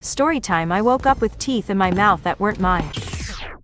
Storytime. I woke up with teeth in my mouth that weren't mine.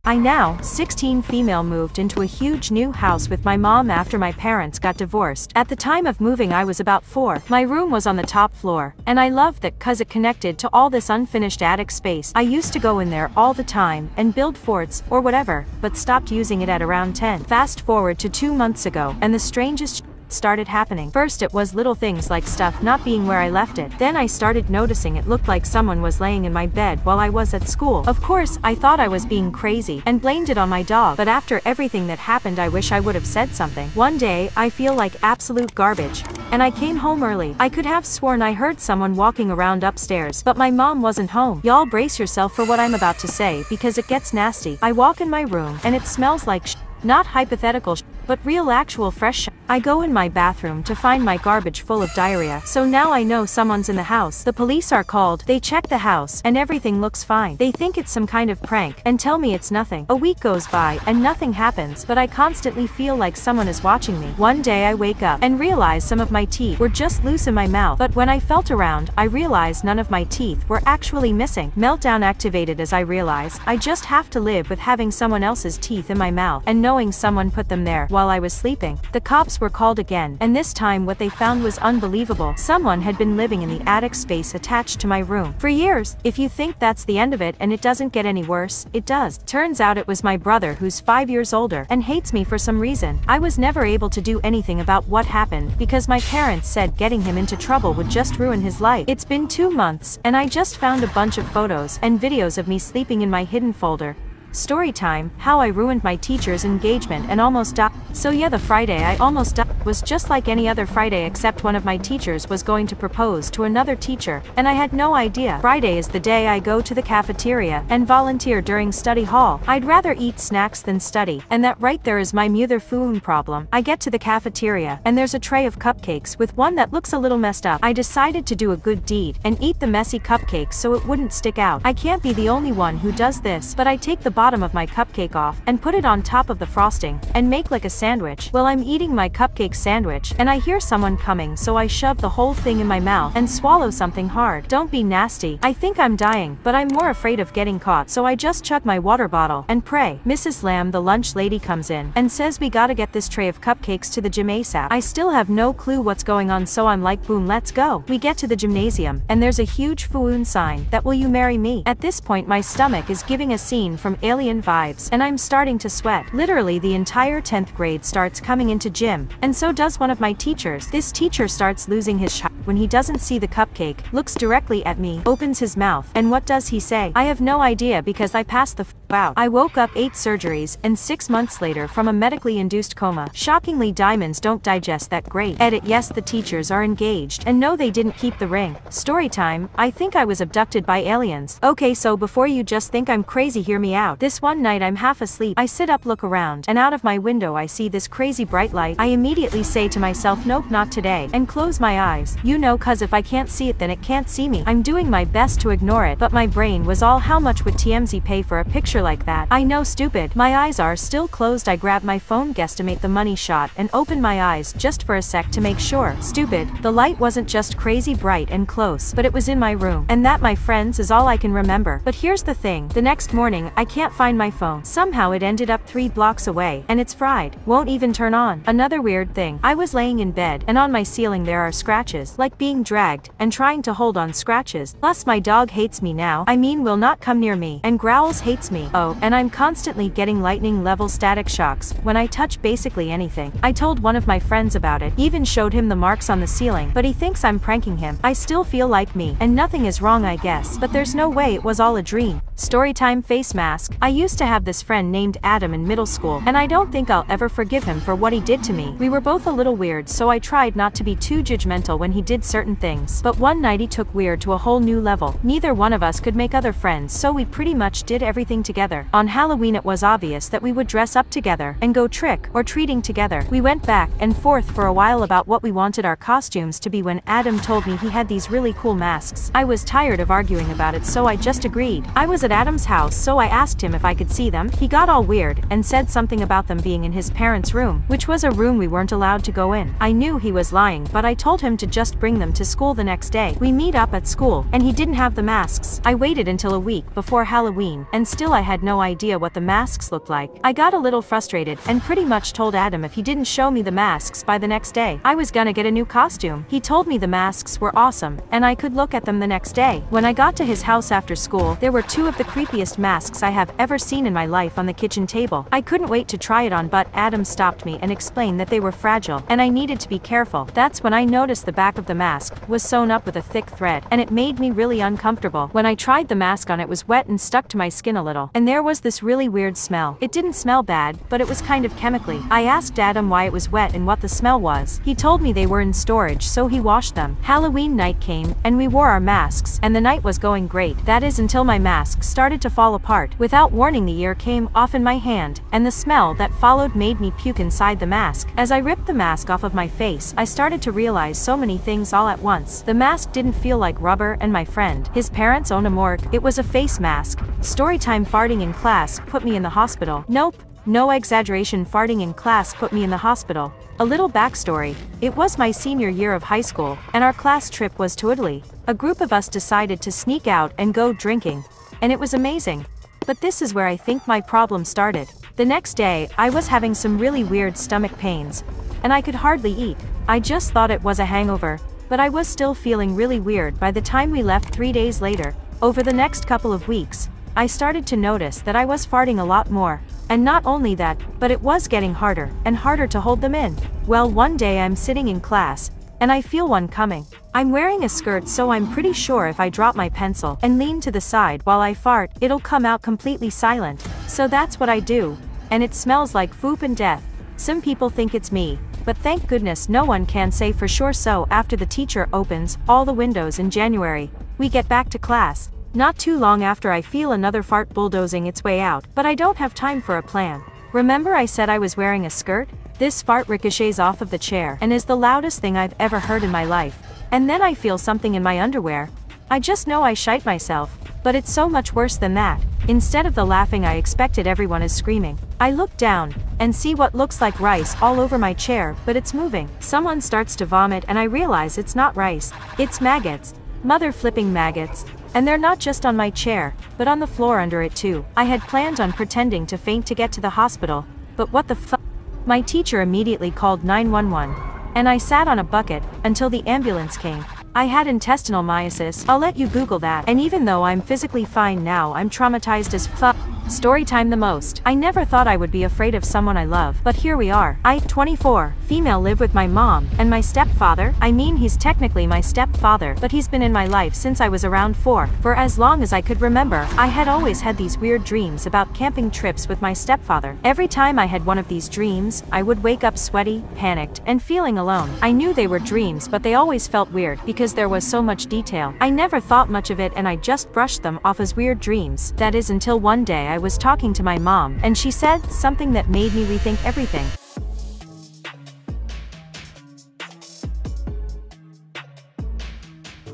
I now, 16 female, moved into a huge new house with my mom after my parents got divorced. At the time of moving I was about 4. My room was on the top floor, and I loved that cause it connected to all this unfinished attic space. I used to go in there all the time and build forts or whatever, but stopped using it at around 10. Fast forward to 2 months ago, and the strangest started happening. First it was little things like stuff not being where I left it. Then I started noticing it looked like someone was laying in my bed while I was at school. Of course, I thought I was being crazy and blamed it on my dog, but after everything that happened I wish I would have said something. One day, I feel like absolute garbage, and I came home early. I could have sworn I heard someone walking around upstairs, but my mom wasn't home. Y'all brace yourself for what I'm about to say because it gets nasty. I walk in my room, and it smells like not hypothetical but real actual fresh. I go in my bathroom to find my garbage full of diarrhea. So now I know someone's in the house. The police are called. They check the house, and everything looks fine. They think it's some kind of prank, and tell me it's nothing. A week goes by, and nothing happens, but I constantly feel like someone is watching me. One day I wake up, and realize some of my teeth were just loose in my mouth, but when I felt around, I realized none of my teeth were actually missing. Meltdown activated as I realize I just have to live with having someone else's teeth in my mouth, and knowing someone put them there while I was sleeping. The cops were called again, and this time what they found was unbelievable. Someone had been living in the attic space attached to my room for years. If you think that's the end of it and it doesn't get any worse, it does. Turns out it was my brother, who's 5 years older and hates me for some reason. I was never able to do anything about what happened because my parents said getting him into trouble would just ruin his life. It's been 2 months, and I just found a bunch of photos and videos of me sleeping in my hidden folder. Storytime, how I ruined my teacher's engagement and almost died. So yeah, the Friday I almost died was just like any other Friday, except one of my teachers was going to propose to another teacher, and I had no idea. Friday is the day I go to the cafeteria and volunteer during study hall. I'd rather eat snacks than study, and that right there is my motherfucking problem. I get to the cafeteria, and there's a tray of cupcakes with one that looks a little messed up. I decided to do a good deed and eat the messy cupcakes so it wouldn't stick out. I can't be the only one who does this, but I take the bottom of my cupcake off and put it on top of the frosting and make like a sandwich. Well, I'm eating my cupcake sandwich and I hear someone coming, so I shove the whole thing in my mouth and swallow something hard. Don't be nasty. I think I'm dying, but I'm more afraid of getting caught, so I just chug my water bottle and pray. Mrs. Lamb, the lunch lady, comes in and says we gotta get this tray of cupcakes to the gym ASAP. I still have no clue what's going on, so I'm like, boom, let's go. We get to the gymnasium, and there's a huge Foon sign that will you marry me. At this point my stomach is giving a scene from Alien vibes, and I'm starting to sweat. Literally the entire 10th grade starts coming into gym, and so does one of my teachers. This teacher starts losing his shit when he doesn't see the cupcake, looks directly at me, opens his mouth, and what does he say? I have no idea because I passed the out. I woke up 8 surgeries and 6 months later from a medically induced coma. Shockingly, diamonds don't digest that great. Edit. Yes, the teachers are engaged, and no, they didn't keep the ring. Storytime. I think I was abducted by aliens. Okay, so before you just think I'm crazy, hear me out. This one night I'm half asleep. I sit up, look around, and out of my window I see this crazy bright light. I immediately say to myself, nope, not today, and close my eyes. You know, cause if I can't see it, then it can't see me. I'm doing my best to ignore it, but my brain was all, how much would TMZ pay for a picture like that? I know, stupid. My eyes are still closed. I grab my phone, guesstimate the money shot, and open my eyes just for a sec to make sure. Stupid. The light wasn't just crazy bright and close, but it was in my room. And that, my friends, is all I can remember. But here's the thing. The next morning, I can't find my phone. Somehow it ended up 3 blocks away, and it's fried. Won't even turn on. Another weird thing. I was laying in bed, and on my ceiling there are scratches, like being dragged, and trying to hold on scratches. Plus my dog hates me now. I mean, will not come near me, and growls, hates me. Oh, and I'm constantly getting lightning level static shocks when I touch basically anything. I told one of my friends about it, even showed him the marks on the ceiling, but he thinks I'm pranking him. I still feel like me, and nothing is wrong, I guess, but there's no way it was all a dream. Storytime face mask. I used to have this friend named Adam in middle school, and I don't think I'll ever forgive him for what he did to me. We were both a little weird, so I tried not to be too judgmental when he did certain things, but one night he took weird to a whole new level. Neither one of us could make other friends, so we pretty much did everything together. together. On Halloween it was obvious that we would dress up together and go trick or treating together. We went back and forth for a while about what we wanted our costumes to be when Adam told me he had these really cool masks. I was tired of arguing about it, so I just agreed. I was at Adam's house, so I asked him if I could see them. He got all weird and said something about them being in his parents' room, which was a room we weren't allowed to go in. I knew he was lying, but I told him to just bring them to school the next day. We meet up at school, and he didn't have the masks. I waited until a week before Halloween, and still I had no idea what the masks looked like. I got a little frustrated and pretty much told Adam if he didn't show me the masks by the next day, I was gonna get a new costume. He told me the masks were awesome, and I could look at them the next day. When I got to his house after school, there were two of the creepiest masks I have ever seen in my life on the kitchen table. I couldn't wait to try it on, but Adam stopped me and explained that they were fragile, and I needed to be careful. That's when I noticed the back of the mask was sewn up with a thick thread, and it made me really uncomfortable. When I tried the mask on, it was wet and stuck to my skin a little, and there was this really weird smell. It didn't smell bad, but it was kind of chemically. I asked Adam why it was wet and what the smell was. He told me they were in storage, so he washed them. Halloween night came, and we wore our masks, and the night was going great. That is until my mask started to fall apart. Without warning, the ear came off in my hand, and the smell that followed made me puke inside the mask. As I ripped the mask off of my face, I started to realize so many things all at once. The mask didn't feel like rubber, and my friend, his parents own a morgue. It was a face mask. Storytime farting in class put me in the hospital. Nope. No exaggeration, farting in class put me in the hospital. A little backstory. It was my senior year of high school, and our class trip was to Italy. A group of us decided to sneak out and go drinking, and it was amazing. But this is where I think my problem started. The next day, I was having some really weird stomach pains, and I could hardly eat. I just thought it was a hangover, but I was still feeling really weird by the time we left 3 days later. Over the next couple of weeks, I started to notice that I was farting a lot more. And not only that, but it was getting harder and harder to hold them in. Well, one day I'm sitting in class, and I feel one coming. I'm wearing a skirt, so I'm pretty sure if I drop my pencil and lean to the side while I fart, it'll come out completely silent. So that's what I do. And it smells like poop and death. Some people think it's me, but thank goodness no one can say for sure. So after the teacher opens all the windows in January, we get back to class. Not too long after, I feel another fart bulldozing its way out, but I don't have time for a plan. Remember I said I was wearing a skirt? This fart ricochets off of the chair and is the loudest thing I've ever heard in my life. And then I feel something in my underwear. I just know I shite myself, but it's so much worse than that. Instead of the laughing I expected, everyone is screaming. I look down and see what looks like rice all over my chair, but it's moving. Someone starts to vomit, and I realize it's not rice, it's maggots. Mother flipping maggots. And they're not just on my chair, but on the floor under it too. I had planned on pretending to faint to get to the hospital, but what the fuck? My teacher immediately called 911, and I sat on a bucket until the ambulance came. I had intestinal myositis. I'll let you Google that. And even though I'm physically fine now, I'm traumatized as fuck. Storytime the most. I never thought I would be afraid of someone I love, but here we are. I, 24, female, live with my mom and my stepfather. I mean, he's technically my stepfather, but he's been in my life since I was around 4. For as long as I could remember, I had always had these weird dreams about camping trips with my stepfather. Every time I had one of these dreams, I would wake up sweaty, panicked, and feeling alone. I knew they were dreams, but they always felt weird because there was so much detail. I never thought much of it, and I just brushed them off as weird dreams. That is until one day I was talking to my mom, and she said something that made me rethink everything.